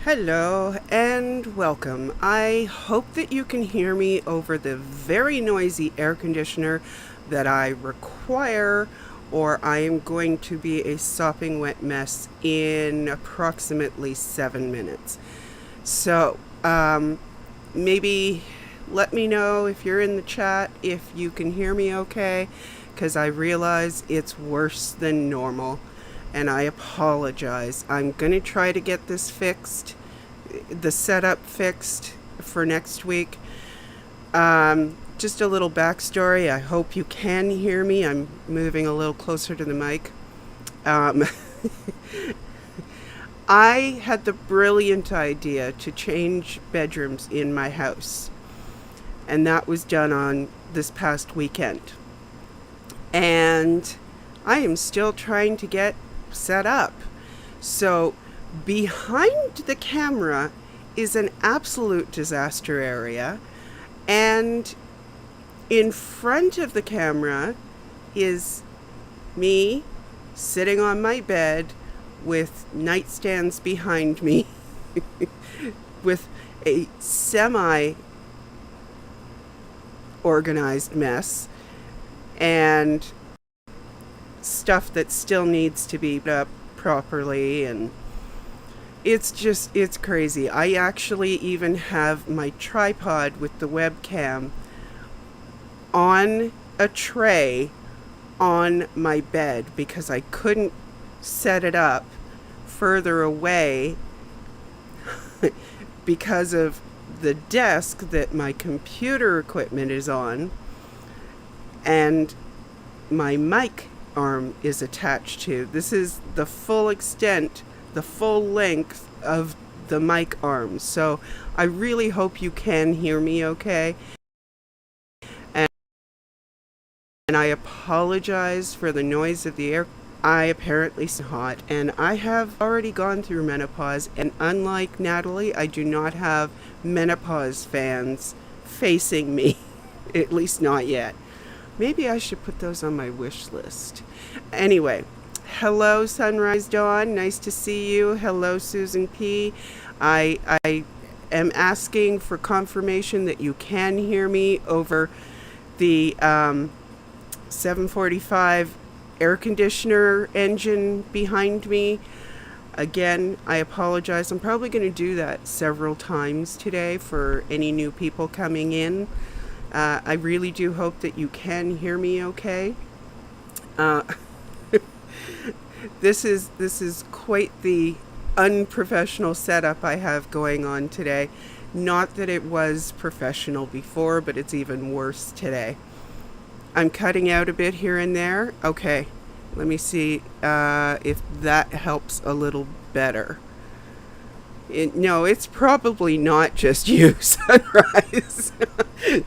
Hello and welcome. I hope that you can hear me over the very noisy air conditioner that I require, or I am going to be a sopping wet mess in approximately 7 minutes. So, maybe let me know if you're in the chat if you can hear me okay, because I realize it's worse than normal. And I apologize. I'm going to try to get this fixed, the setup fixed for next week. Just a little backstory. I hope you can hear me. I'm moving a little closer to the mic. I had the brilliant idea to change bedrooms in my house. And that was done on this past weekend. And I am still trying to get set up. So behind the camera is an absolute disaster area, and in front of the camera is me sitting on my bed with nightstands behind me with a semi-organized mess and stuff that still needs to be put up properly, and it's crazy. I actually even have my tripod with the webcam on a tray on my bed because I couldn't set it up further away because of the desk that my computer equipment is on and my mic arm is attached to. This is the full extent, the full length of the mic arm. So I really hope you can hear me okay. And I apologize for the noise of the air. I apparently hot, and I have already gone through menopause, and unlike Natalie, I do not have menopause fans facing me, at least not yet. Maybe I should put those on my wish list. Anyway, hello Sunrise Dawn, nice to see you. Hello Susan P. I am asking for confirmation that you can hear me over the 745 air conditioner engine behind me. Again, I apologize. I'm probably going to do that several times today for any new people coming in. I really do hope that you can hear me okay. This is quite the unprofessional setup I have going on today. Not that it was professional before, but it's even worse today. I'm cutting out a bit here and there. Okay, let me see if that helps a little better. No, it's probably not just you, Sunrise.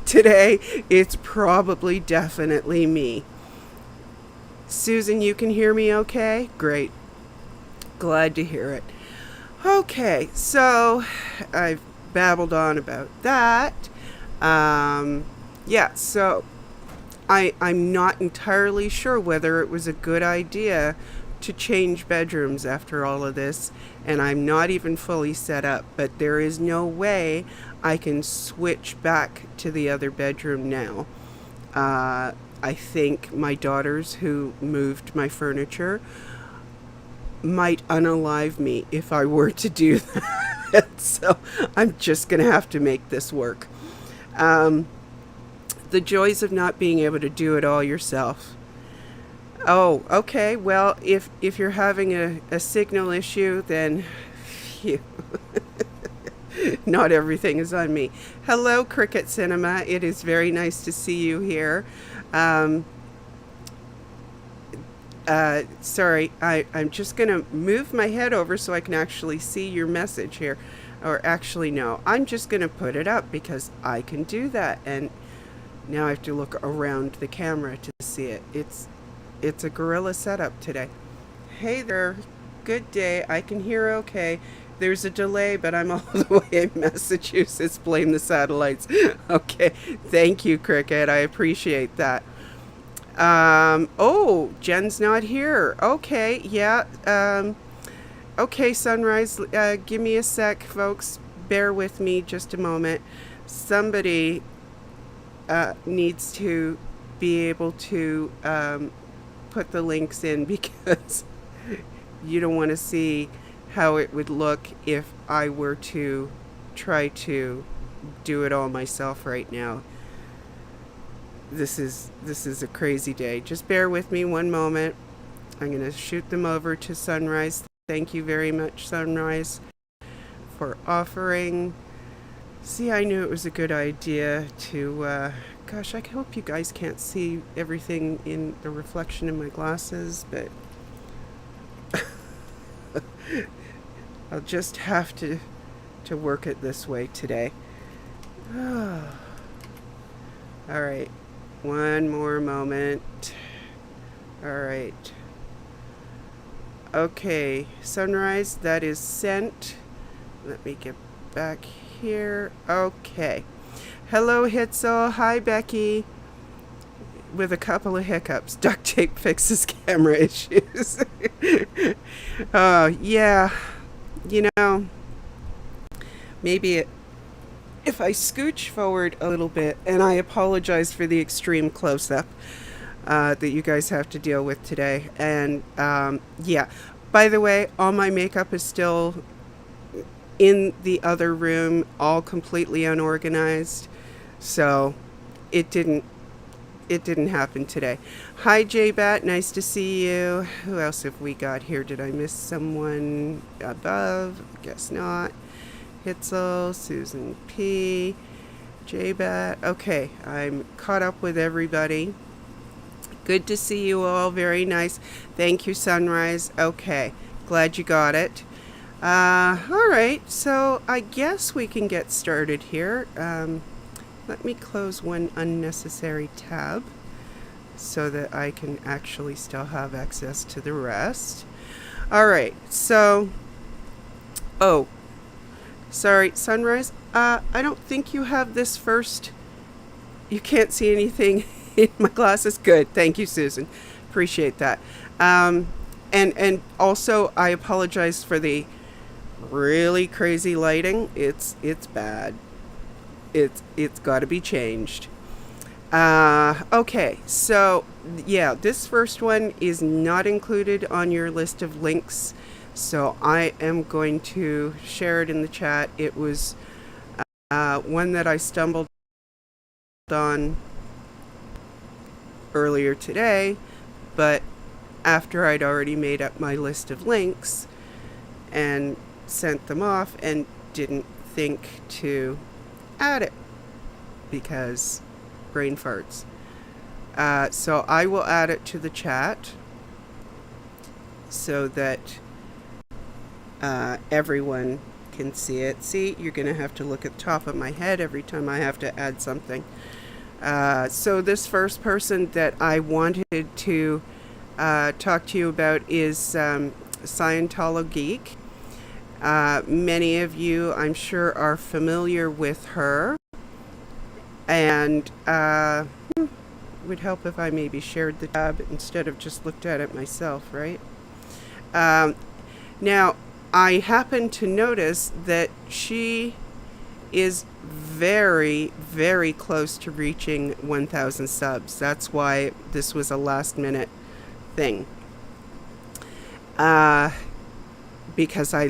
Today, it's probably definitely me. Susan, you can hear me okay? Great. Glad to hear it. Okay, so I've babbled on about that. So I'm not entirely sure whether it was a good idea to change bedrooms after all of this, and I'm not even fully set up, but there is no way I can switch back to the other bedroom now. I think my daughters who moved my furniture might unalive me if I were to do that. So I'm just going to have to make this work. The joys of not being able to do it all yourself. Oh, okay. Well, if you're having a signal issue, then phew. Not everything is on me. Hello, CricketCinema. It is very nice to see you here. Sorry, I'm just going to move my head over so I can actually see your message here. Or actually, no, I'm just going to put it up because I can do that. And now I have to look around the camera to see it. It's a guerrilla setup today. Hey there. Good day. I can hear okay. There's a delay, but I'm all the way in Massachusetts. Blame the satellites. Okay. Thank you, Cricket. I appreciate that. Oh, Jen's not here. Okay. Yeah. Okay, Sunrise, give me a sec, folks. Bear with me just a moment. Somebody needs to be able to put the links in because you don't want to see how it would look if I were to try to do it all myself right now. This is a crazy day. Just bear with me one moment. I'm going to shoot them over to Sunrise. Thank you very much, Sunrise, for offering. See, I knew it was a good idea to, gosh, I hope you guys can't see everything in the reflection in my glasses, but I'll just have to work it this way today. All right, one more moment. All right. Okay, Sunrise, that is sent. Let me get back here. Okay. Hello, Hitzel. Hi, Becky. With a couple of hiccups. Duct tape fixes camera issues. Yeah. You know, maybe if I scooch forward a little bit, and I apologize for the extreme close-up that you guys have to deal with today. And yeah, by the way, all my makeup is still in the other room, all completely unorganized. So it didn't happen today. Hi, J-Bat, nice to see you. Who else have we got here? Did I miss someone above? Guess not. Hitzel, Susan P, J-Bat. Okay, I'm caught up with everybody. Good to see you all. Very nice. Thank you, Sunrise. Okay, glad you got it. All right, so I guess we can get started here. Let me close one unnecessary tab so that I can actually still have access to the rest. All right, so, oh, sorry, Sunrise. I don't think you have this first. You can't see anything in my glasses. Good. Thank you, Susan. Appreciate that. And also, I apologize for the really crazy lighting. It's bad. It's got to be changed. Okay, so yeah, this first one is not included on your list of links, so I am going to share it in the chat. It was one that I stumbled on earlier today, but after I'd already made up my list of links and sent them off and didn't think to add it because brain farts. So I will add it to the chat so that everyone can see it. See, you're going to have to look at the top of my head every time I have to add something. So this first person that I wanted to talk to you about is Scientology. Many of you, I'm sure, are familiar with her, and would help if I maybe shared the tab instead of just looked at it myself, right? Now, I happen to notice that she is very, very close to reaching 1,000 subs. That's why this was a last-minute thing. Because I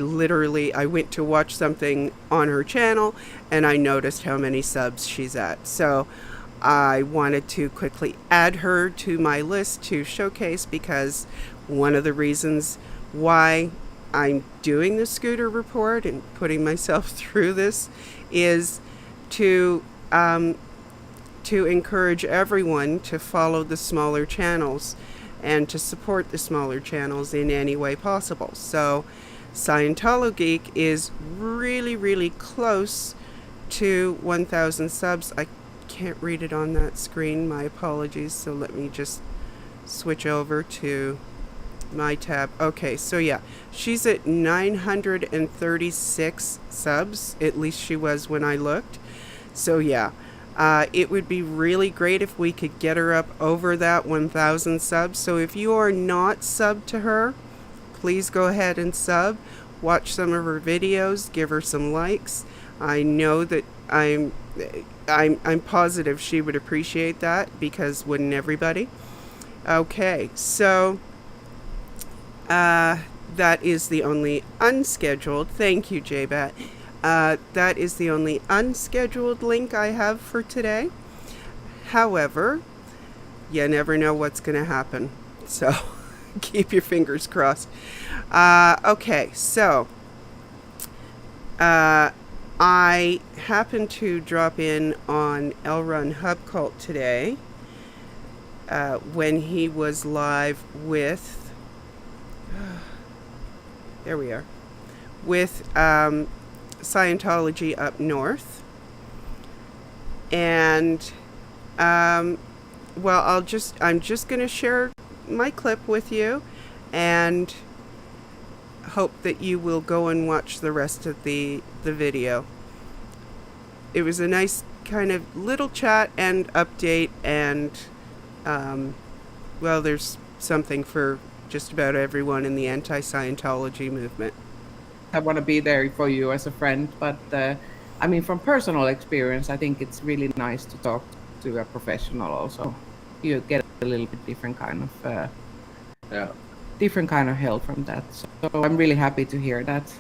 went to watch something on her channel and I noticed how many subs she's at. So I wanted to quickly add her to my list to showcase, because one of the reasons why I'm doing the scooter report and putting myself through this is to encourage everyone to follow the smaller channels and to support the smaller channels in any way possible. So Scientology is really, really close to 1,000 subs. I can't read it on that screen. My apologies. So let me just switch over to my tab. Okay, so yeah, she's at 936 subs. At least she was when I looked. So yeah, it would be really great if we could get her up over that 1,000 subs. So if you are not subbed to her, please go ahead and sub, watch some of her videos, give her some likes. I know that I'm positive she would appreciate that, because wouldn't everybody? Okay, so that is the only unscheduled, thank you, JBat. That is the only unscheduled link I have for today. However, you never know what's going to happen. So keep your fingers crossed. Okay, so I happened to drop in on Ron Hubcult today when he was live with there we are, with Scientology Up North. And well, I'm just going to share my clip with you and hope that you will go and watch the rest of the video. It was a nice kind of little chat and update, and well, there's something for just about everyone in the anti-Scientology movement. I want to be there for you as a friend, but I mean, from personal experience, I think it's really nice to talk to a professional also. You get a little bit different kind of different kind of help from that. So I'm really happy to hear that.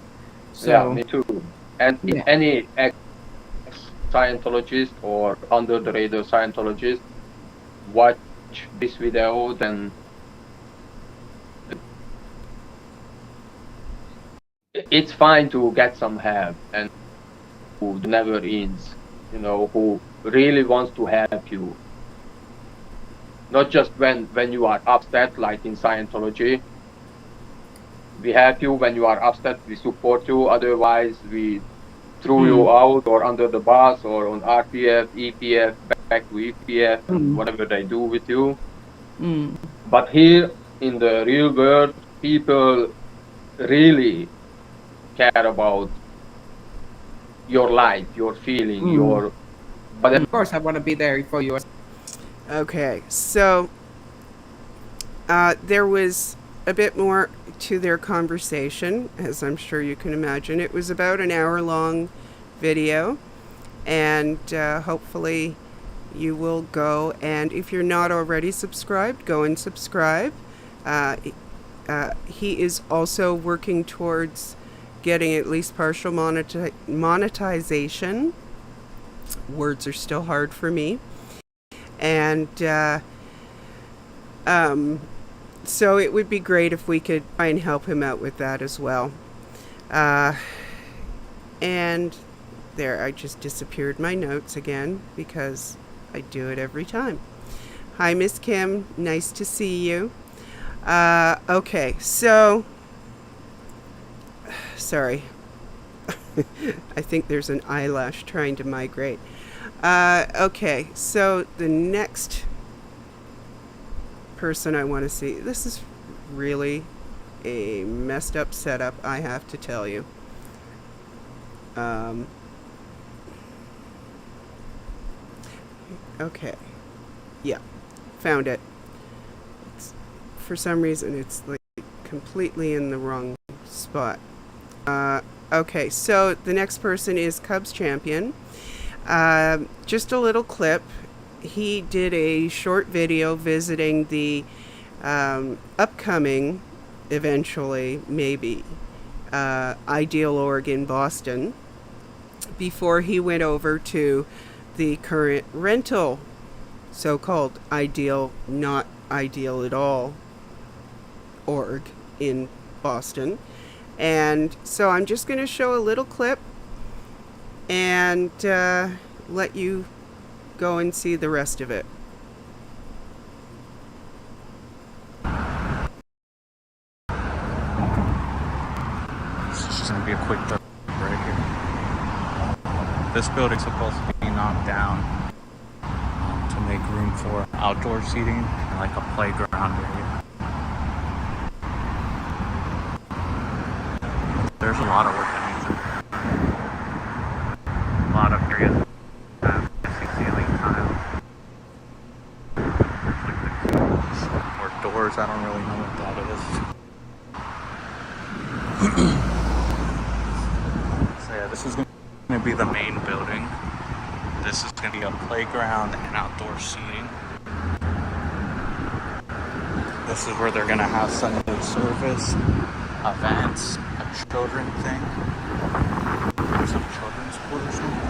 So, yeah, me too. And if any ex-Scientologist or under the radar Scientologist watch this video, then it's fine to get some help, and who never ends, who really wants to help you. Not just when you are upset, like in Scientology. We help you when you are upset, we support you, otherwise we throw you out or under the bus or on RPF, EPF, back to EPF, whatever they do with you. But here in the real world, people really care about your life, your feeling, but of course I want to be there for you. Okay, so there was a bit more to their conversation, as I'm sure you can imagine. It was about an hour-long video, and hopefully you will go, and if you're not already subscribed, go and subscribe. He is also working towards getting at least partial monetization. Words are still hard for me. And so it would be great if we could try and help him out with that as well. And there, I just disappeared my notes again because I do it every time. Hi, Miss Kim. Nice to see you. Okay, so sorry. I think there's an eyelash trying to migrate. Okay, so the next person I want to see, this is really a messed up setup, I have to tell you. Okay, yeah, found it. For some reason it's like completely in the wrong spot. Okay, so the next person is Cubs champion. Just a little clip. He did a short video visiting the upcoming, eventually, maybe, Ideal Org in Boston before he went over to the current rental, so-called Ideal, not Ideal at all, org in Boston. And so I'm just going to show a little clip and let you go and see the rest of it. This is just going to be a quick break here. This building's supposed to be knocked down to make room for outdoor seating, like a playground area. There's a lot of work that needs to be done. A lot of areas have missing ceiling tile. Or doors, I don't really know what that is. So yeah, this is going to be the main building. This is going to be a playground and outdoor seating. This is where they're going to have Sunday service, events, a children thing, some children's school or something.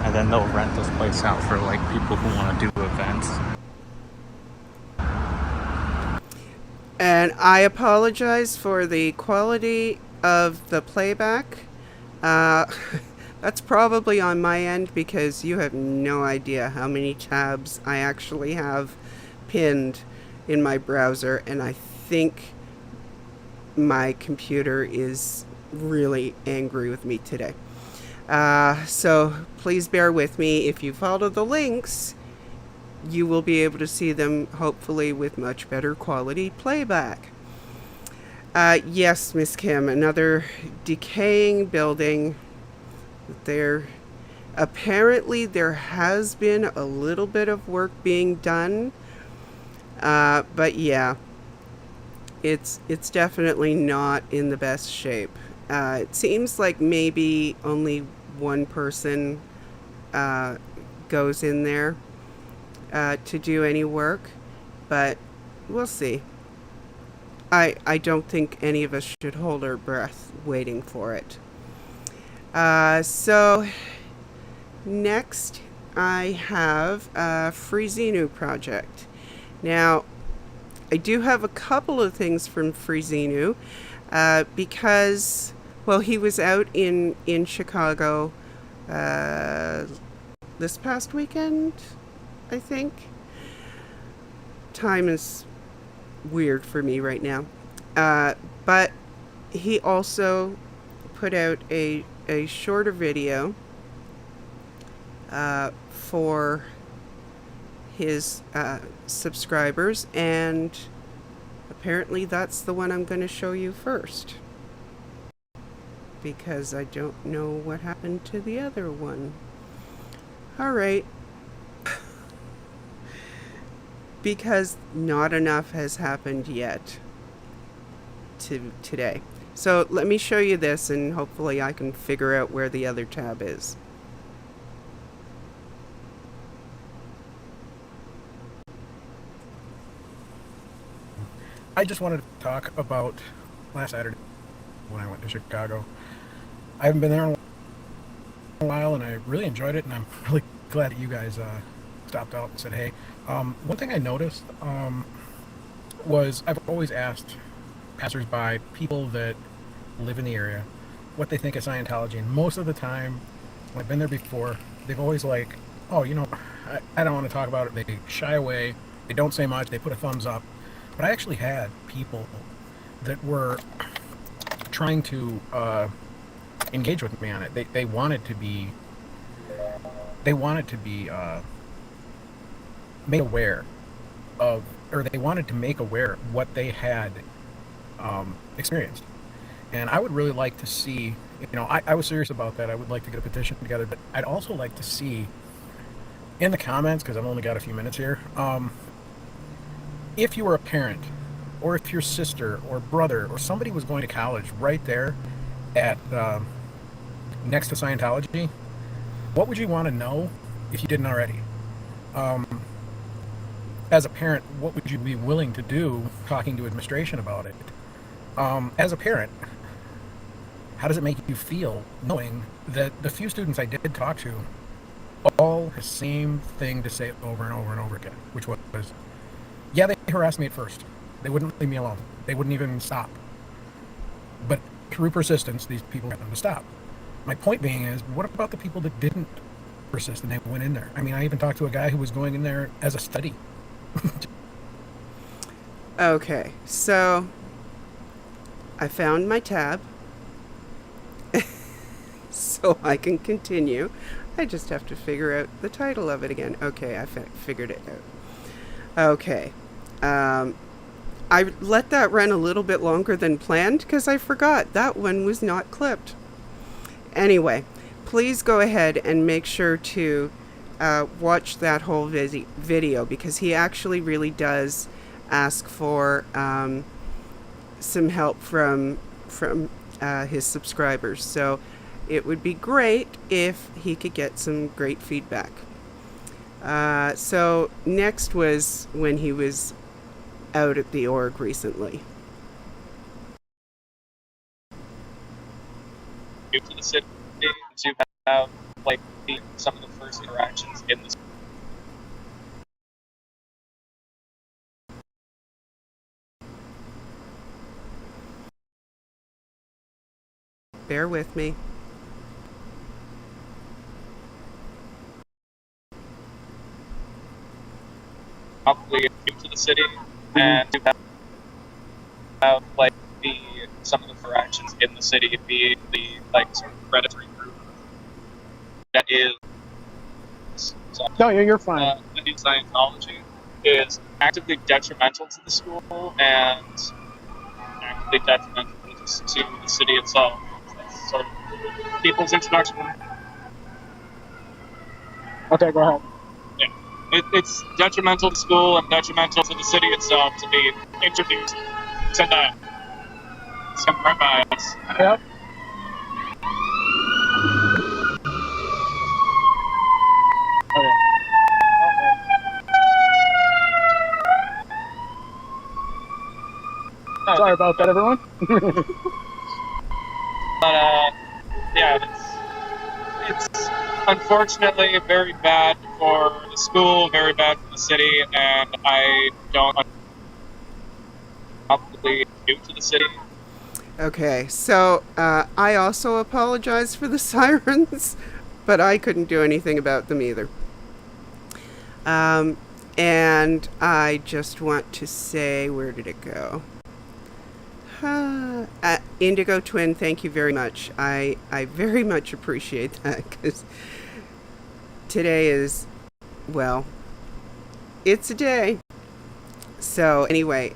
And then they'll rent this place out for like people who want to do events. And I apologize for the quality of the playback. That's probably on my end because you have no idea how many tabs I actually have pinned in my browser, and I think my computer is really angry with me today. So please bear with me. If you follow the links, you will be able to see them hopefully with much better quality playback. Yes, Miss Kim, another decaying building. Apparently there has been a little bit of work being done, but yeah, it's definitely not in the best shape. It seems like maybe only one person goes in there to do any work, but we'll see. I don't think any of us should hold our breath waiting for it. So next I have a free Xenu project. Now, I do have a couple of things from free Xenu because, well, he was out in Chicago this past weekend, I think. Time is weird for me right now. But he also put out a shorter video for his subscribers, and apparently that's the one I'm going to show you first, because I don't know what happened to the other one. Alright. Because not enough has happened yet today. So let me show you this, and hopefully I can figure out where the other tab is. I just wanted to talk about last Saturday when I went to Chicago. I haven't been there in a while, and I really enjoyed it, and I'm really glad that you guys stopped out and said hey. One thing I noticed was I've always asked passersby, people that live in the area, what they think of Scientology, and most of the time when I've been there before, they've always like, oh, you know, I don't want to talk about it. They shy away, they don't say much, they put a thumbs up. But I actually had people that were trying to engage with me on it. They wanted to be made aware of, or they wanted to make aware what they had experienced. And I would really like to see, you know, I was serious about that. I would like to get a petition together, but I'd also like to see in the comments, because I've only got a few minutes here, if you were a parent, or if your sister or brother or somebody was going to college right there at next to Scientology, what would you want to know if you didn't already? As a parent, what would you be willing to do talking to administration about it? As a parent, how does it make you feel knowing that the few students I did talk to all the same thing to say over and over and over again, which was, yeah, they harassed me at first. They wouldn't leave me alone. They wouldn't even stop. But through persistence, these people got them to stop. My point being is, what about the people that didn't persist and they went in there? I mean, I even talked to a guy who was going in there as a study. Okay, so I found my tab so I can continue. I just have to figure out the title of it again. Okay, I figured it out. Okay. I let that run a little bit longer than planned because I forgot that one was not clipped. Anyway, please go ahead and make sure to watch that whole video, because he actually really does ask for some help from his subscribers. So it would be great if he could get some great feedback. So next was when he was out at the org recently. To the city to have like some of the first interactions in this. Bear with me. Probably to the city and to have like some of the interactions in the city be the like sort of predatory group that is. So, No, you're fine. in Scientology is actively detrimental to the school and actively detrimental to the city itself. That's sort of people's introduction. Okay, go ahead. Yeah. It's detrimental to school and detrimental to the city itself to be introduced to that. Some rabbis. Yep. Sorry about that, everyone. But yeah, it's unfortunately very bad for the school, very bad for the city, and I don't probably due to the city. Okay, so I also apologize for the sirens, but I couldn't do anything about them either. And I just want to say, where did it go? Indigo Twin, thank you very much. I very much appreciate that, because today is, well, it's a day. So anyway,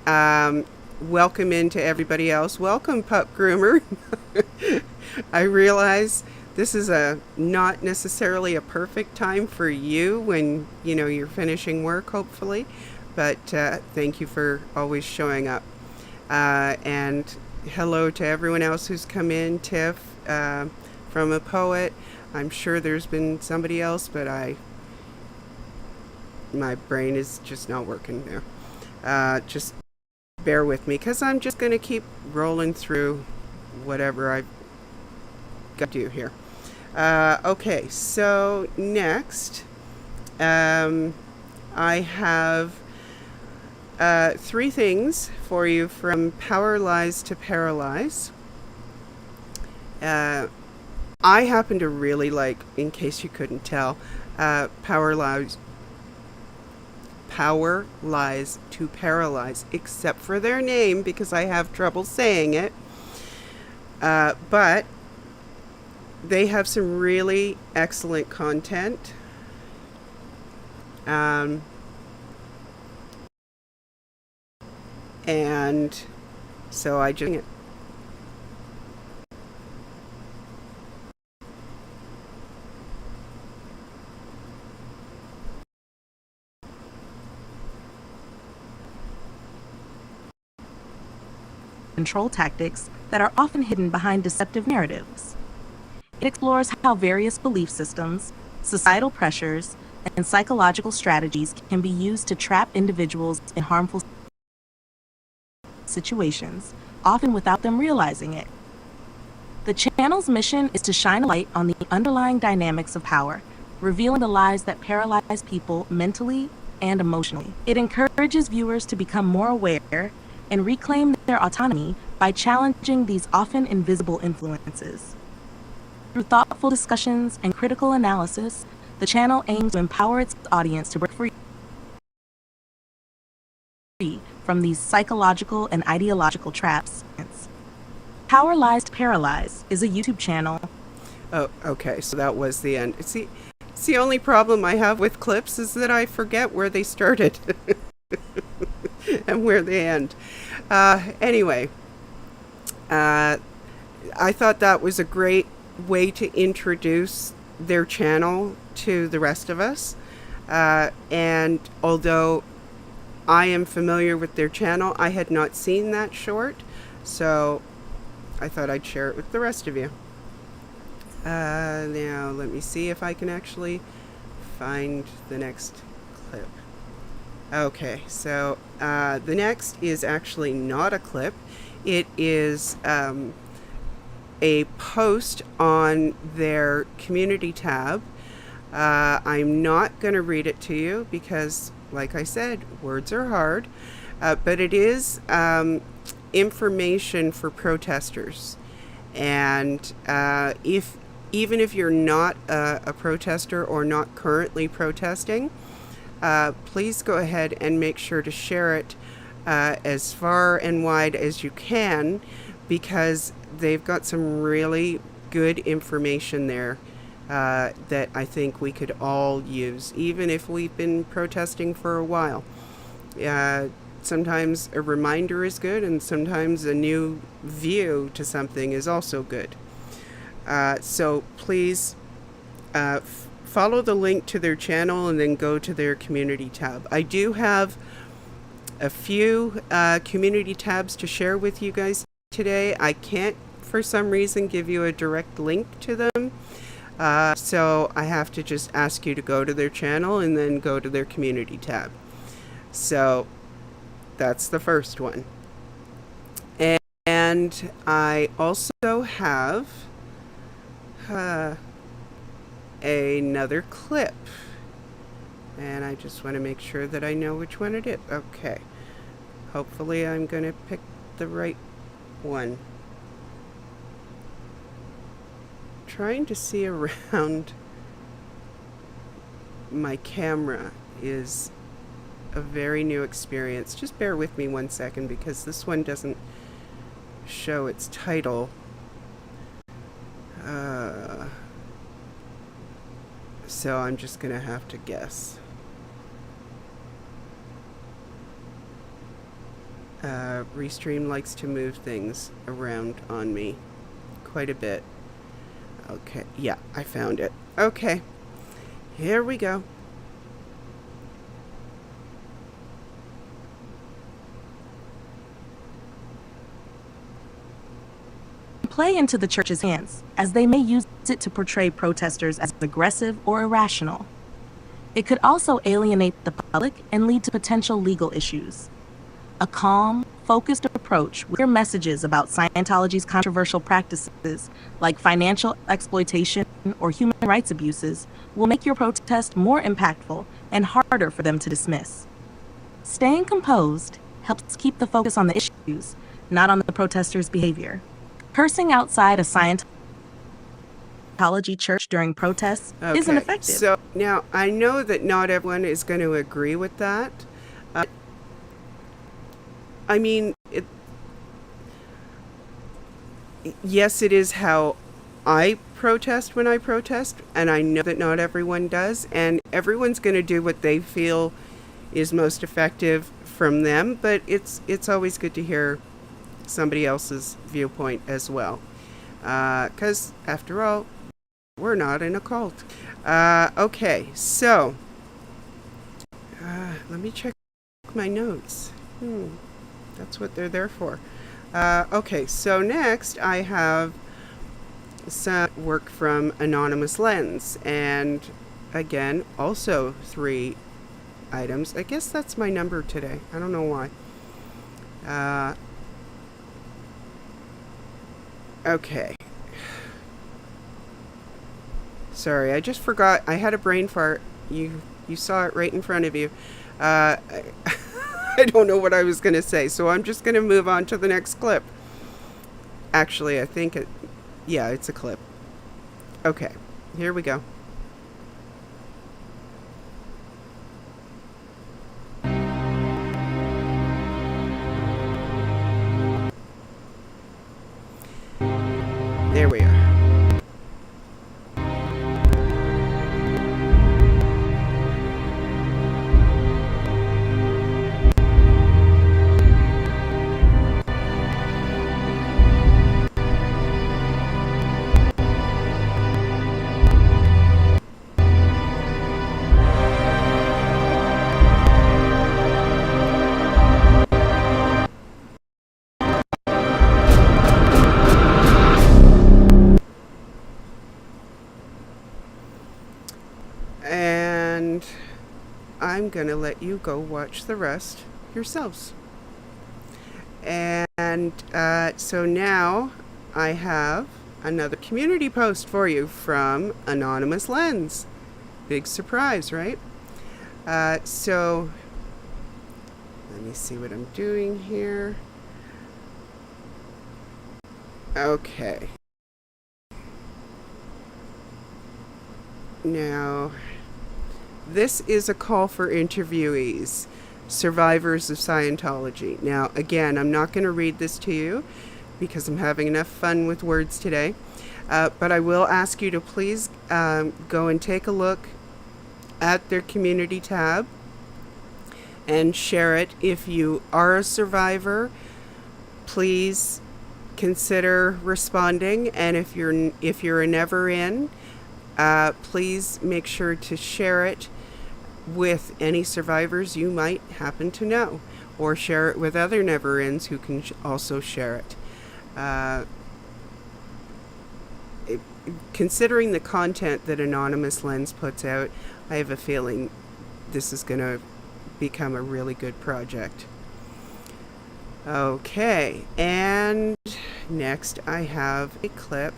welcome into everybody else. Welcome, Pup Groomer. I realize this is not necessarily a perfect time for you when, you're finishing work, hopefully. But thank you for always showing up. And hello to everyone else who's come in. Tiff, from a poet. I'm sure there's been somebody else, but my brain is just not working now. Just bear with me, because I'm just going to keep rolling through whatever I've got to do here. Okay, so next, I have 3 things for you from Paralyze to Paralyze. I happen to really like, in case you couldn't tell, Paralyze to Paralyze, except for their name, because I have trouble saying it. But they have some really excellent content. And so I just... control tactics that are often hidden behind deceptive narratives. It explores how various belief systems, societal pressures, and psychological strategies can be used to trap individuals in harmful situations, often without them realizing it. The channel's mission is to shine a light on the underlying dynamics of power, revealing the lies that paralyze people mentally and emotionally. It encourages viewers to become more aware and reclaim their autonomy by challenging these often invisible influences. Through thoughtful discussions and critical analysis, the channel aims to empower its audience to break free from these psychological and ideological traps. Paralyze to Paralyze is a YouTube channel. Oh, okay, so that was the end. It's the only problem I have with clips is that I forget where they started and where they end. Anyway, I thought that was a great way to introduce their channel to the rest of us. And although I am familiar with their channel, I had not seen that short, so I thought I'd share it with the rest of you. Now, let me see if I can actually find the next clip. Okay, so the next is actually not a clip. It is a post on their community tab. I'm not going to read it to you because, like I said, words are hard, but it is information for protesters. And even if you're not a protester or not currently protesting, please go ahead and make sure to share it as far and wide as you can, because they've got some really good information there that I think we could all use, even if we've been protesting for a while. Sometimes a reminder is good, and sometimes a new view to something is also good. So please follow the link to their channel and then go to their community tab. I do have a few community tabs to share with you guys today. I can't, for some reason, give you a direct link to them. So I have to just ask you to go to their channel and then go to their community tab. So that's the first one. And I also have another clip. And I just want to make sure that I know which one it is. Okay. Hopefully I'm going to pick the right one. Trying to see around my camera is a very new experience. Just bear with me 1 second, because this one doesn't show its title. So I'm just gonna have to guess. Restream likes to move things around on me quite a bit. Okay, yeah, I found it. Okay, here we go. Play into the church's hands, as they may use it to portray protesters as aggressive or irrational. It could also alienate the public and lead to potential legal issues. A calm, focused approach with clear messages about Scientology's controversial practices, like financial exploitation or human rights abuses, will make your protest more impactful and harder for them to dismiss. Staying composed helps keep the focus on the issues, not on the protesters' behavior. Cursing outside a Scientology church during protests isn't effective. So now I know that not everyone is going to agree with that. I mean, yes, it is how I protest when I protest, and I know that not everyone does, and everyone's going to do what they feel is most effective from them, but it's always good to hear somebody else's viewpoint as well, because after all, we're not in a cult. Okay, so let me check my notes. That's what they're there for. Okay, so next I have some work from Anonymous Lens, and again, also 3 items. I guess that's my number today. I don't know why. Okay. Sorry, I just forgot. I had a brain fart. You saw it right in front of you. I don't know what I was going to say, so I'm just going to move on to the next clip. Actually, I think it's a clip. Okay, here we go. There we are. I'm going to let you go watch the rest yourselves. And so now I have another community post for you from Anonymous Lens. Big surprise, right? So let me see what I'm doing here. Okay. Now, this is a call for interviewees, survivors of Scientology. Now, again, I'm not going to read this to you because I'm having enough fun with words today. But I will ask you to please go and take a look at their community tab and share it. If you are a survivor, please consider responding. And if you're a never in, please make sure to share it with any survivors you might happen to know, or share it with other never-ins who can also share it. Considering the content that Anonymous Lens puts out, I have a feeling this is going to become a really good project. Okay, and next I have a clip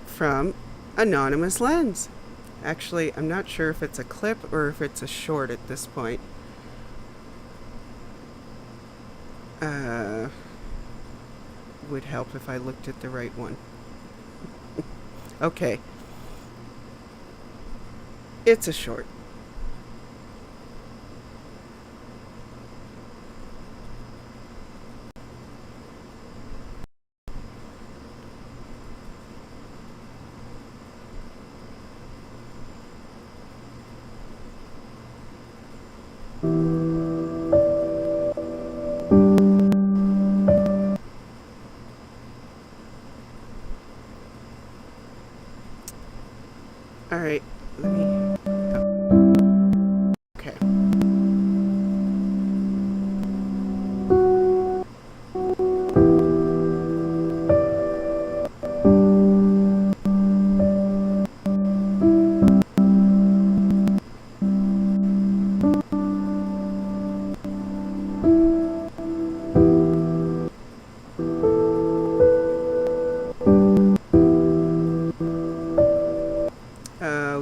from Anonymous Lens. Actually, I'm not sure if it's a clip or if it's a short at this point. Would help if I looked at the right one. Okay. It's a short. All right, let me. Okay.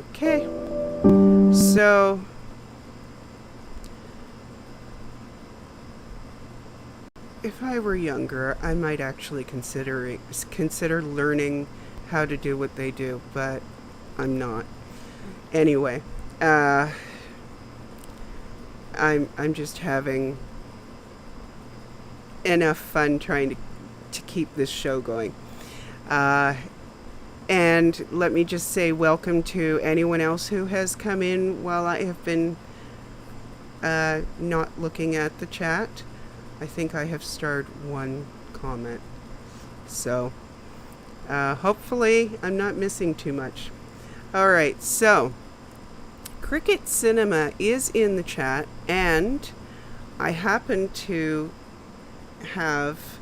Okay. So if I were younger, I might actually consider learning how to do what they do, but I'm not. Anyway, I'm just having enough fun trying to keep this show going. And let me just say welcome to anyone else who has come in while I have been not looking at the chat. I think I have starred one comment. So hopefully I'm not missing too much. All right, so CricketCinema is in the chat, and I happen to have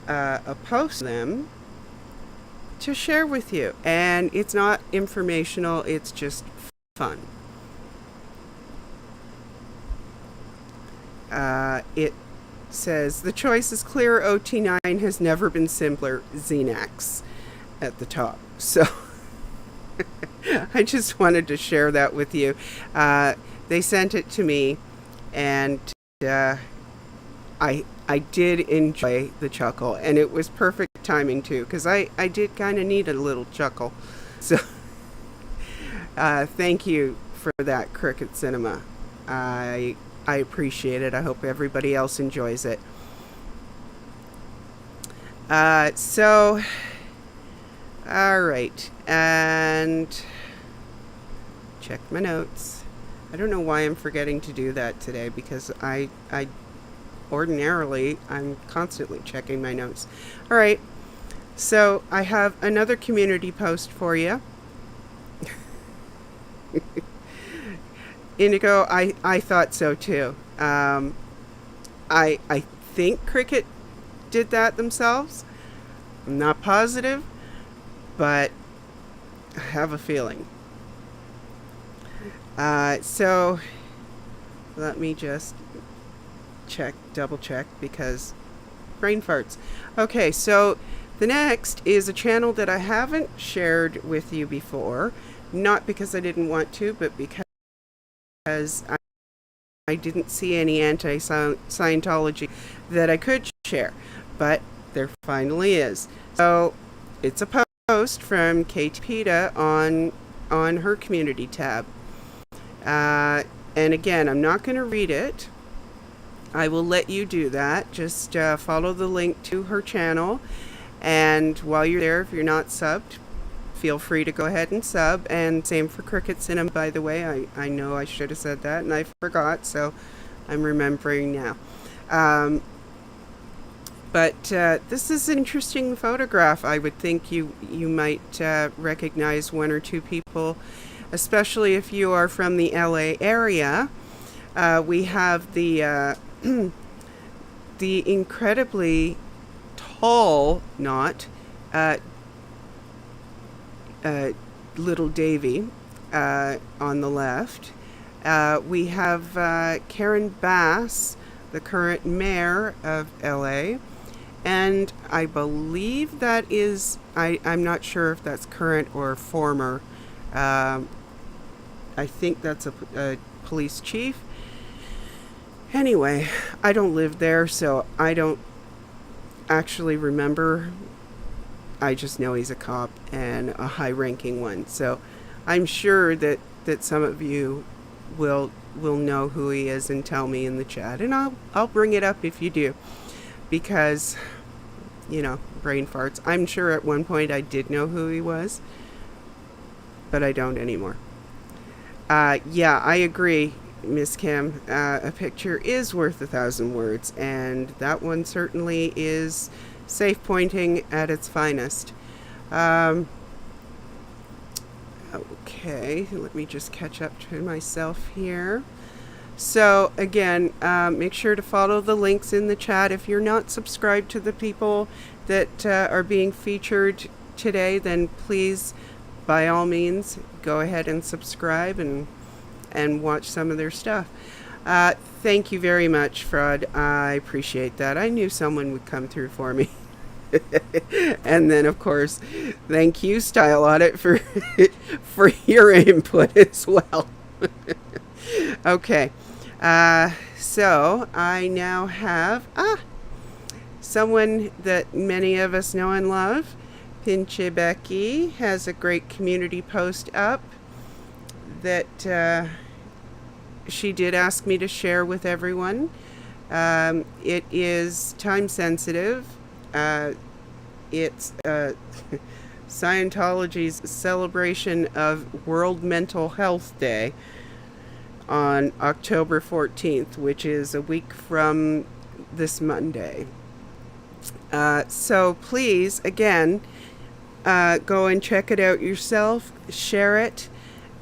a post them to share with you, and it's not informational, it's just fun. It says the choice is clear. OT9 has never been simpler. Xenax at the top. So I just wanted to share that with you. They sent it to me, and I did enjoy the chuckle, and it was perfect timing too, because I did kind of need a little chuckle. So thank you for that, CricketCinema. I appreciate it. I hope everybody else enjoys it. So all right, and check my notes. I don't know why I'm forgetting to do that today, because I ordinarily I'm constantly checking my notes. All right, so I have another community post for you. Indigo, I thought so too. I think Cricket did that themselves. I'm not positive, but I have a feeling. So let me just double check, because brain farts. Okay, so the next is a channel that I haven't shared with you before, not because I didn't want to, but because I didn't see any anti-Scientology that I could share, but there finally is. So it's a post from Pita on her community tab. And again, I'm not going to read it. I will let you do that. Just follow the link to her channel. And while you're there, if you're not subbed, feel free to go ahead and sub. And same for CricketCinema, by the way. I know I should have said that, and I forgot, so I'm remembering now. But this is an interesting photograph. I would think you might recognize one or two people, especially if you are from the LA area. We have the the incredibly tall, little Davy on the left. We have Karen Bass, the current mayor of LA. And I believe that is, I'm not sure if that's current or former. I think that's a police chief. Anyway, I don't live there, so I don't actually remember. I just know he's a cop and a high-ranking one. So I'm sure that some of you will know who he is and tell me in the chat. And I'll bring it up if you do. Because, brain farts. I'm sure at one point I did know who he was, but I don't anymore. Yeah, I agree, Miss Kim. A picture is worth 1,000 words, and that one certainly is safe pointing at its finest. Okay, let me just catch up to myself here. So again, make sure to follow the links in the chat. If you're not subscribed to the people that are being featured today, then please, by all means, go ahead and subscribe and watch some of their stuff. Thank you very much, Fraud. I appreciate that. I knew someone would come through for me. And then, of course, thank you, Style Audit, for your input as well. Okay. So I now have someone that many of us know and love. Pinche Becky has a great community post up that she did ask me to share with everyone. It is time sensitive. It's Scientology's celebration of World Mental Health Day on October 14th, which is a week from this Monday. So please, again, go and check it out yourself, share it,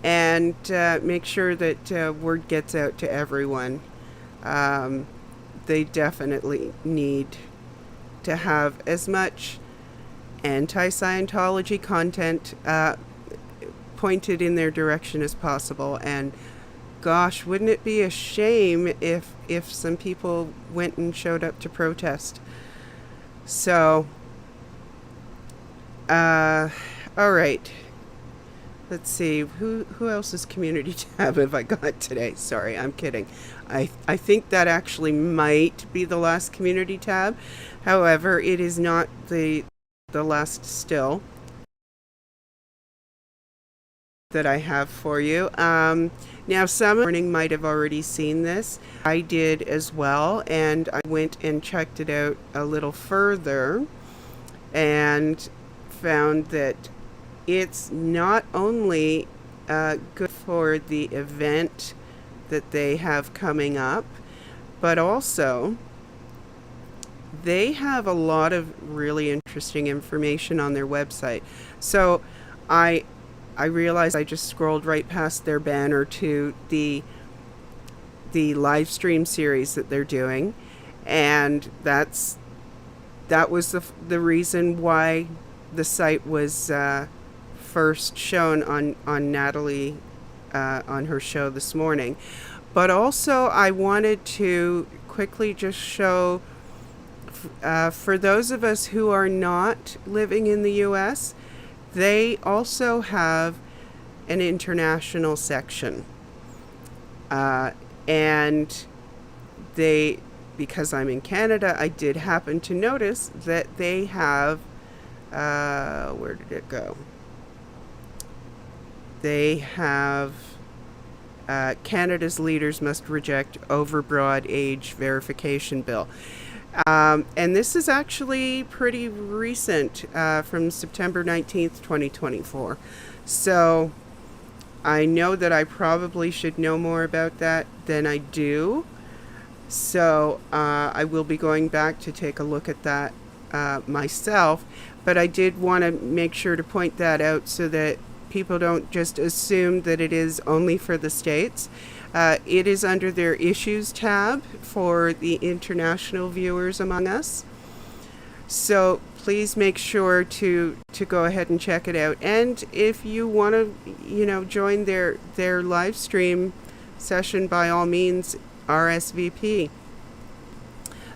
and make sure that word gets out to everyone. They definitely need to have as much anti-Scientology content pointed in their direction as possible. And gosh, wouldn't it be a shame if some people went and showed up to protest? So, all right. Let's see, who else's community tab have I got today? Sorry, I'm kidding. I think that actually might be the last community tab. However, it is not the last still that I have for you. Now, some morning might have already seen this. I did as well, and I went and checked it out a little further and found that it's not only good for the event that they have coming up, but also they have a lot of really interesting information on their website. So I realized I just scrolled right past their banner to the live stream series that they're doing, and that was the reason why the site was first shown on Natalie on her show this morning. But also, I wanted to quickly just show, for those of us who are not living in the U.S., they also have an international section. And because I'm in Canada, I did happen to notice that they have, where did it go? They have, Canada's leaders must reject overbroad age verification bill. And this is actually pretty recent, from September 19th, 2024. So I know that I probably should know more about that than I do. So I will be going back to take a look at that myself. But I did want to make sure to point that out so that people don't just assume that it is only for the States. It is under their issues tab for the international viewers among us. So please make sure to go ahead and check it out. And if you want to, join their live stream session, by all means, RSVP.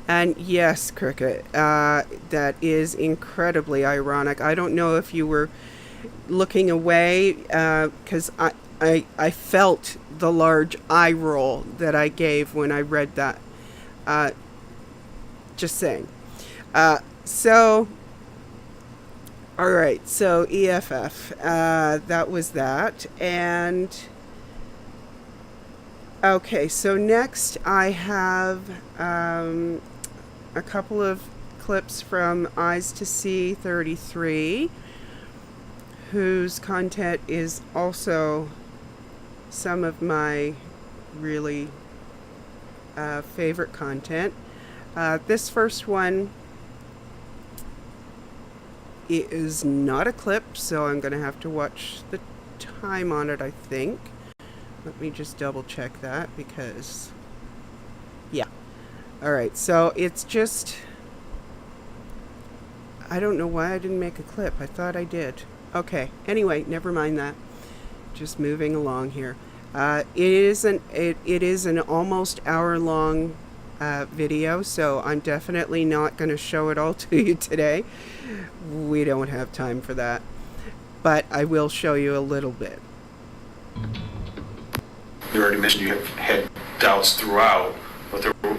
And yes, Cricket, that is incredibly ironic. I don't know if you were looking away, because I felt the large eye roll that I gave when I read that. Just saying. So, all right, so EFF, that was that. And, okay, so next I have a couple of clips from Eyes to See 33, whose content is also some of my really favorite content. This first one is not a clip, so I'm going to have to watch the time on it, I think. Let me just double check that, because yeah. Alright, so it's just, I don't know why I didn't make a clip. I thought I did. Okay, anyway, never mind that. Just moving along here. It is an almost hour-long video, so I'm definitely not going to show it all to you today. We don't have time for that. But I will show you a little bit. You already mentioned you have had doubts throughout, but there were...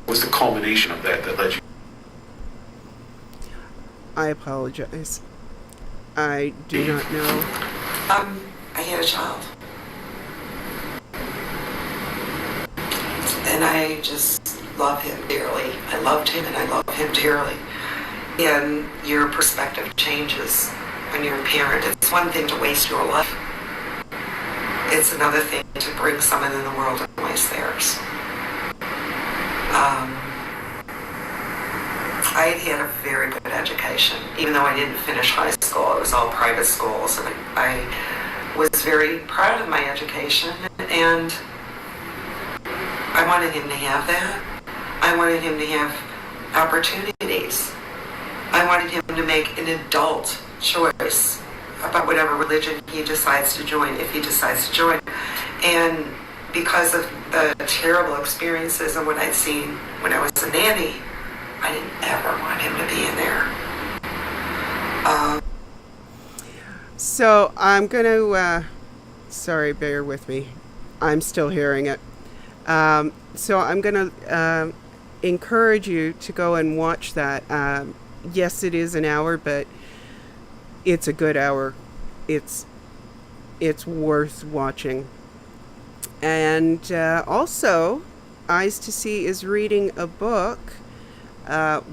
What's the culmination of that led you? I apologize. I do not know. I had a child. And I just love him dearly. I loved him and I love him dearly. And your perspective changes when you're a parent. It's one thing to waste your life. It's another thing to bring someone in the world and waste theirs. I had a very good education. Even though I didn't finish high school, it was all private schools. And I was very proud of my education. And I wanted him to have that. I wanted him to have opportunities. I wanted him to make an adult choice about whatever religion he decides to join, if he decides to join. And because of the terrible experiences and what I'd seen when I was a nanny, I didn't ever want him to be in there. So I'm going to, sorry, bear with me. I'm still hearing it. So I'm going to encourage you to go and watch that. Yes, it is an hour, but it's a good hour. It's worth watching. And also, Eyes to See is reading a book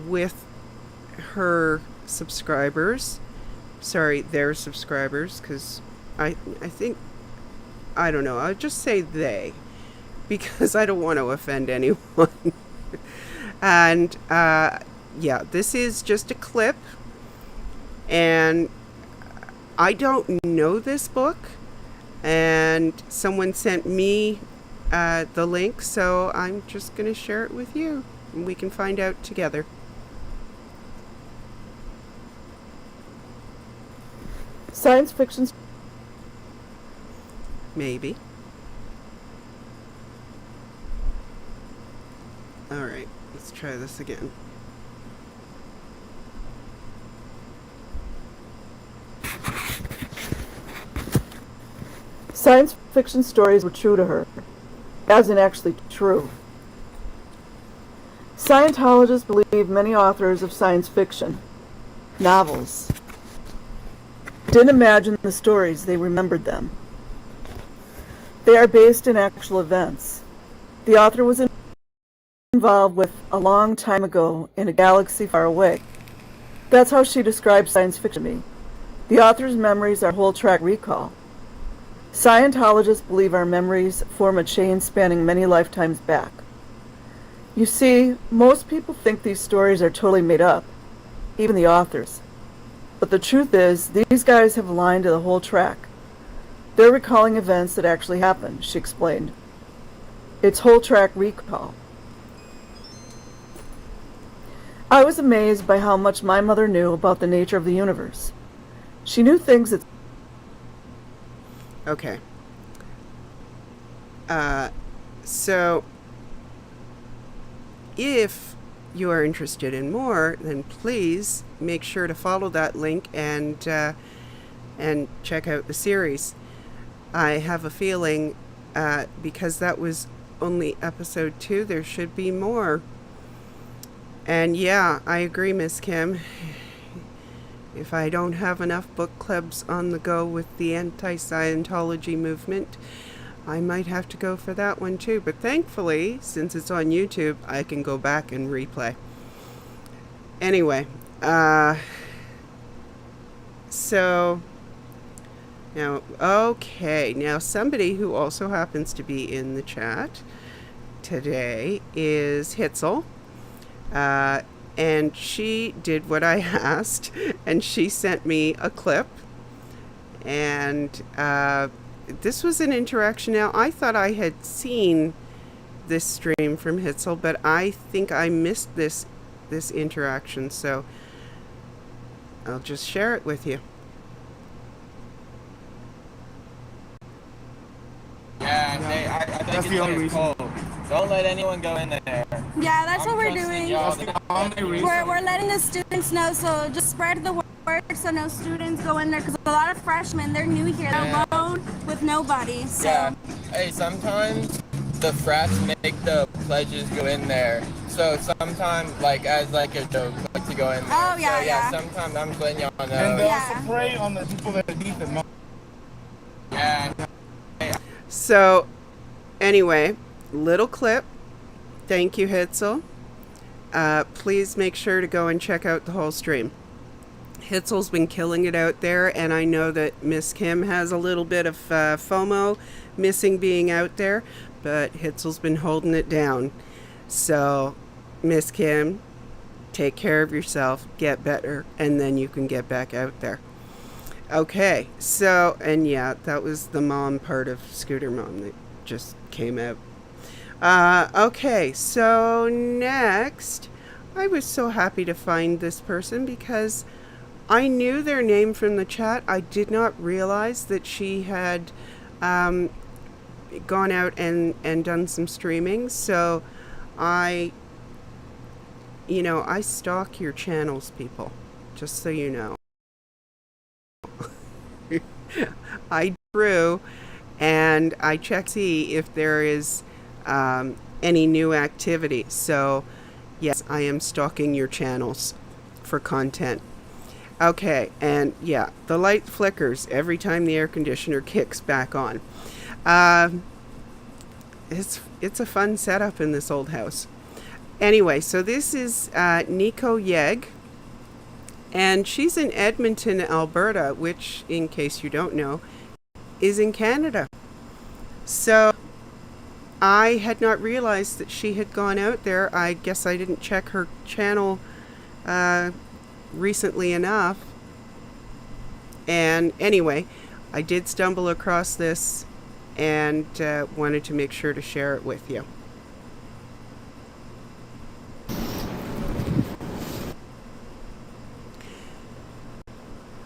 with her subscribers. Sorry, their subscribers, because I think, I don't know, I'll just say they, because I don't want to offend anyone. And yeah, this is just a clip, and I don't know this book, and someone sent me the link, so I'm just going to share it with you, and we can find out together. Science fiction. Maybe. All right, let's try this again. Science fiction stories were true to her, as in actually true. Scientologists believe many authors of science fiction, novels, didn't imagine the stories, they remembered them. They are based in actual events. The author was involved with a long time ago in a galaxy far away. That's how she described science fiction to me. The author's memories are whole track recall. Scientologists believe our memories form a chain spanning many lifetimes back. You see, most people think these stories are totally made up, even the authors. But the truth is, these guys have aligned to the whole track. They're recalling events that actually happened, she explained. It's whole track recall. I was amazed by how much my mother knew about the nature of the universe. She knew things that... Okay. So, if you are interested in more, then please make sure to follow that link and check out the series. I have a feeling, because that was only episode 2, there should be more. And yeah, I agree, Miss Kim. If I don't have enough book clubs on the go with the anti-Scientology movement, I might have to go for that one too. But thankfully, since it's on YouTube, I can go back and replay. Anyway, so now, okay, now somebody who also happens to be in the chat today is Hitzel. And she did what I asked, and she sent me a clip. And this was an interaction. Now, I thought I had seen this stream from Hitzel, but I think I missed this interaction, so I'll just share it with you. Yeah, I think that's the only reason. Don't let anyone go in there. Yeah, that's what we're doing. That's the only reason. We're letting the students know, so just spread the word so no students go in there, because a lot of freshmen, they're new here, they're alone with nobody. So. Yeah. Hey, sometimes the frats make the pledges go in there. So sometimes, like, as like a joke, like to go in there. Oh, yeah, so, yeah. Sometimes I'm just letting y'all know. And they also prey on the people that need the most. Yeah. So, anyway, little clip. Thank you, Hitzel. Please make sure to go and check out the whole stream. Hitzel's been killing it out there, and I know that Miss Kim has a little bit of FOMO, missing being out there, but Hitzel's been holding it down. So, Miss Kim, take care of yourself, get better, and then you can get back out there. Okay, so, and yeah, that was the mom part of Scooter Mom that just came out. Okay, so next, I was so happy to find this person because I knew their name from the chat. I did not realize that she had gone out and done some streaming. So I stalk your channels, people, just so you know. I drew and I check to see if there is any new activity. So yes, I am stalking your channels for content. Okay, and yeah, the light flickers every time the air conditioner kicks back on. It's a fun setup in this old house. Anyway, so this is NicoYEG, and she's in Edmonton, Alberta, which, in case you don't know, is in Canada. So I had not realized that she had gone out there. I guess I didn't check her channel recently enough. And anyway, I did stumble across this and wanted to make sure to share it with you.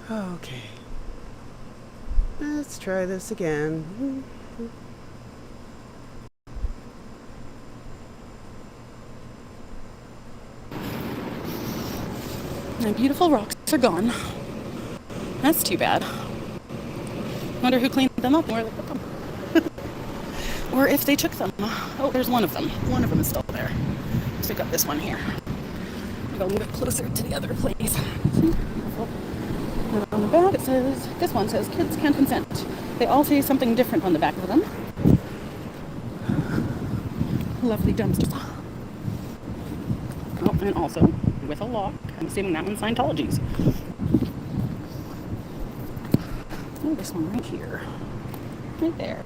Okay. Let's try this again. My beautiful rocks are gone. That's too bad. Wonder who cleaned them up and where they put them. Or if they took them. Oh, there's one of them. One of them is still there. Let's pick up this one here. Go a little bit closer to the other place. And on the back it says, this one says, kids can consent. They all say something different on the back of them. Lovely dumpster. Oh, and also with a lock. I'm assuming that one's Scientology's. Oh, this one right here. Right there.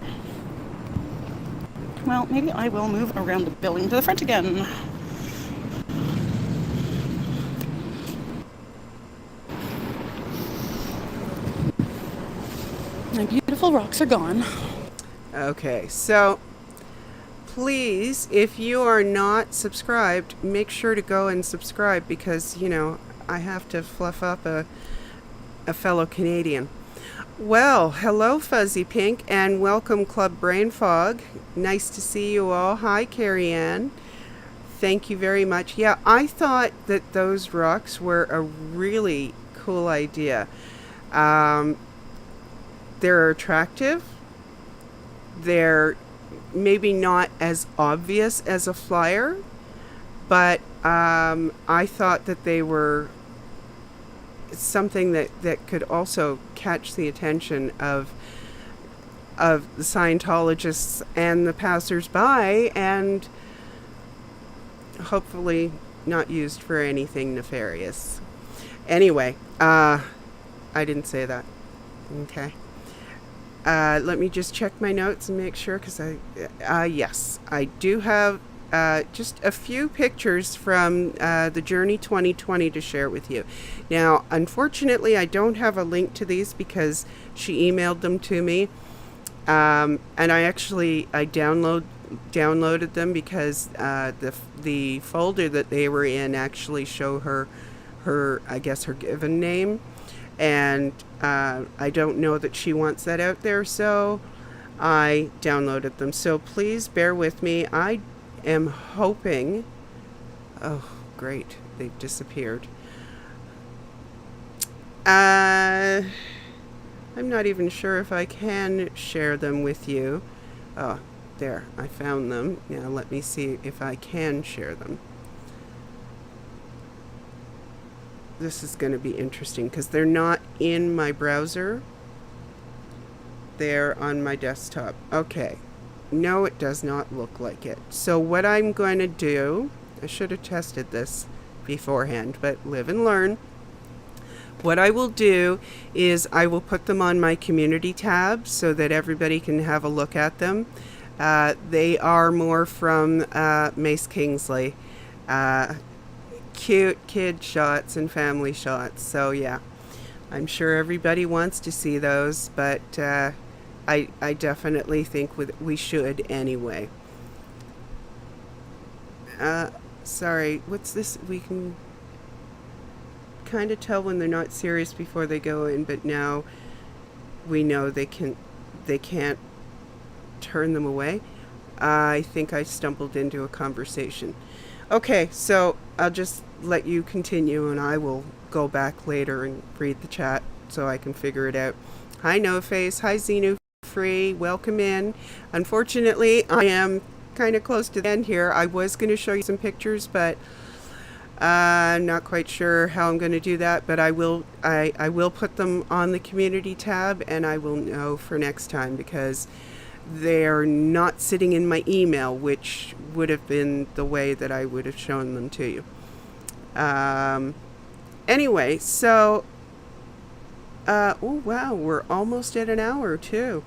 Well, maybe I will move around the building to the front again. My beautiful rocks are gone. Okay, so please, if you are not subscribed, make sure to go and subscribe because, you know, I have to fluff up a fellow Canadian. Well, hello Fuzzy Pink and welcome Club Brain Fog. Nice to see you all. Hi Carrie Ann. Thank you very much. Yeah, I thought that those rocks were a really cool idea. They're attractive. They're maybe not as obvious as a flyer, but I thought that they were something that could also catch the attention of the Scientologists and the passers-by, and hopefully not used for anything nefarious. Anyway, I didn't say that. Okay. Let me just check my notes and make sure, because yes, I do have just a few pictures from the Journey 2020 to share with you. Now, unfortunately, I don't have a link to these because she emailed them to me, and I downloaded them because the folder that they were in actually show her I guess her given name, and I don't know that she wants that out there, so I downloaded them. So please bear with me. I am hoping... Oh, great. They've disappeared. I'm not even sure if I can share them with you. Oh, there. I found them. Now let me see if I can share them. This is going to be interesting because they're not in my browser. They're on my desktop. Okay. No, it does not look like it. So what I'm going to do, I should have tested this beforehand, but live and learn. What I will do is I will put them on my community tab so that everybody can have a look at them. They are more from Mace Kingsley. Cute kid shots and family shots. So yeah, I'm sure everybody wants to see those, but I definitely think we should anyway. Sorry, what's this? We can kind of tell when they're not serious before they go in, but now we know they can't turn them away. I think I stumbled into a conversation. Okay, so I'll just let you continue and I will go back later and read the chat so I can figure it out. Hi No Face, hi Xenu Free, welcome in. Unfortunately, I am kind of close to the end here. I was going to show you some pictures, but I'm not quite sure how I'm going to do that, but I will put them on the community tab, and I will know for next time because they're not sitting in my email, which would have been the way that I would have shown them to you. Anyway, so oh wow, we're almost at an hour too.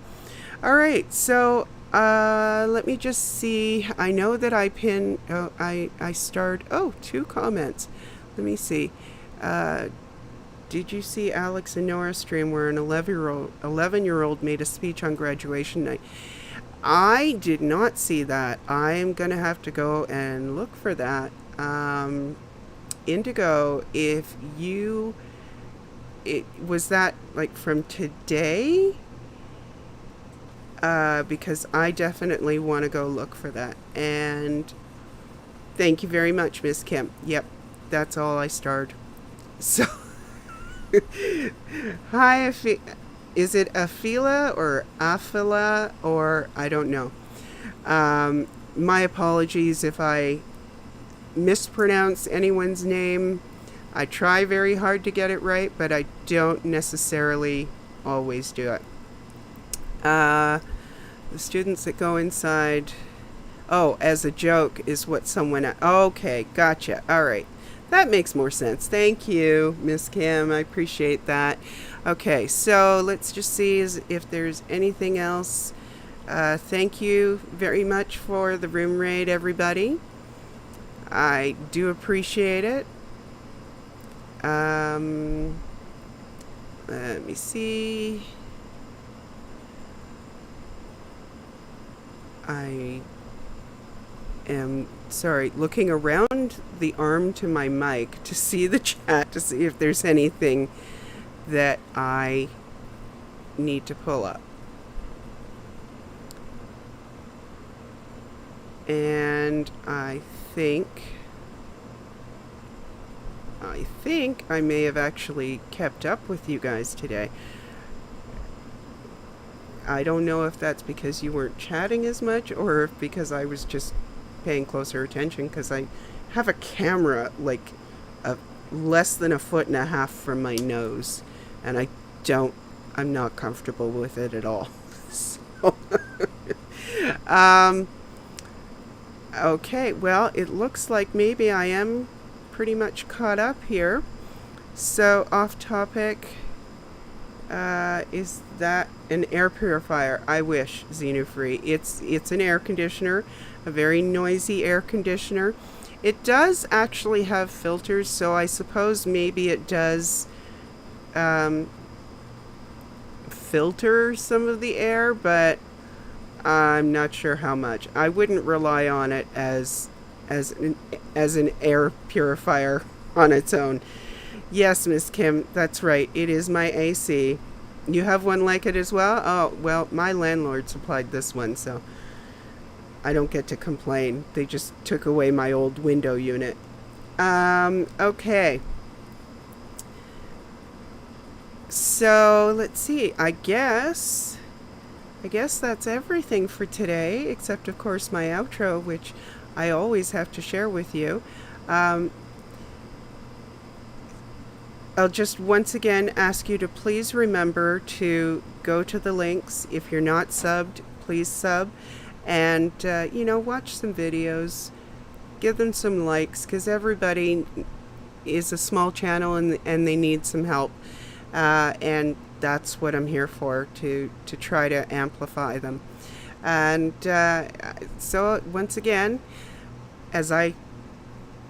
All right, so let me just see. I know that I pinned. Oh, I starred. Oh, 2 comments. Let me see. Did you see Alex and Nora's stream where an 11-year-old made a speech on graduation night? I did not see that. I'm gonna have to go and look for that. Indigo, if you, was that like from today? because I definitely want to go look for that. And thank you very much, Miss Kim. Yep, that's all I starred. So, hi, is it Afila or Afila, or I don't know. My apologies if I mispronounce anyone's name. I try very hard to get it right, but I don't necessarily always do it. The students that go inside, oh, as a joke is what someone, okay, gotcha. All right. That makes more sense. Thank you, Miss Kim. I appreciate that. Okay, so let's just see if there's anything else. Thank you very much for the room raid, everybody. I do appreciate it. Let me see. I am, sorry, looking around the arm to my mic to see the chat, to see if there's anything that I need to pull up. And I think I may have actually kept up with you guys today. I don't know if that's because you weren't chatting as much, or if because I was just paying closer attention, because I have a camera like less than 1.5 feet from my nose, and I'm not comfortable with it at all. So, okay, well, it looks like maybe I am pretty much caught up here. So, off topic, is that an air purifier? I wish, Xenu Free. It's an air conditioner, a very noisy air conditioner. It does actually have filters, so I suppose maybe it does filter some of the air, but I'm not sure how much. I wouldn't rely on it as an air purifier on its own. Yes, Miss Kim, that's right. It is my AC. You have one like it as well? Oh, well, my landlord supplied this one, so I don't get to complain. They just took away my old window unit. Okay. So, let's see. I guess that's everything for today, except, of course, my outro, which I always have to share with you. I'll just once again ask you to please remember to go to the links. If you're not subbed, please sub. And, watch some videos. Give them some likes, because everybody is a small channel and they need some help. And that's what I'm here for, to try to amplify them. And so, once again, as I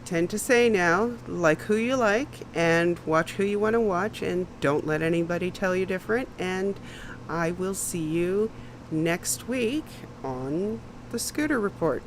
tend to say now, like who you like and watch who you want to watch, and don't let anybody tell you different. And I will see you next week on the Scooter Report.